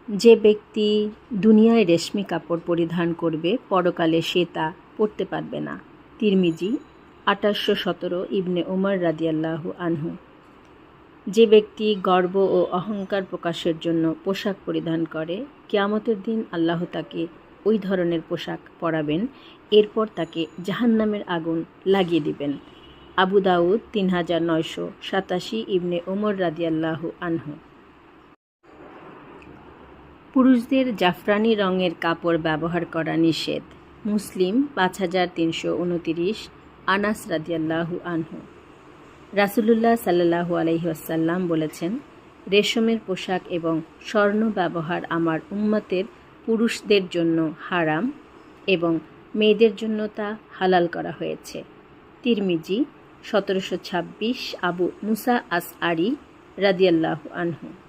যে ব্যক্তি দুনিয়ায় রেশমি কাপড় পরিধান করবে, পরকালে সে তা পরতে পারবে না। তিরমিজি 2817 ইবনে উমর রাদিয়াল্লাহু আনহু। যে ব্যক্তি গর্ব ও অহংকার প্রকাশের জন্য পোশাক পরিধান করে, কিয়ামতের দিন আল্লাহ তাকে ওই ধরনের পোশাক পরাবেন, এরপর তাকে জাহান্নামের আগুন লাগিয়ে দিবেন। আবু দাউদ 3987 ইবনে উমর রাদিয়াল্লাহু আনহু। পুরুষদের জাফরানি রঙের কাপড় ব্যবহার করা নিষেধ। মুসলিম 5329 আনাস রাদিয়াল্লাহু আনহু। রাসূলুল্লাহ সাল্লাল্লাহু আলাইহি ওয়াসাল্লাম বলেছেন, রেশমের পোশাক এবং স্বর্ণ ব্যবহার আমার উম্মতের পুরুষদের জন্য হারাম এবং মেয়েদের জন্য তা হালাল করা হয়েছে। তিরমিজি 1726 আবু মুসা আসআরি রাদিয়াল্লাহু আনহু।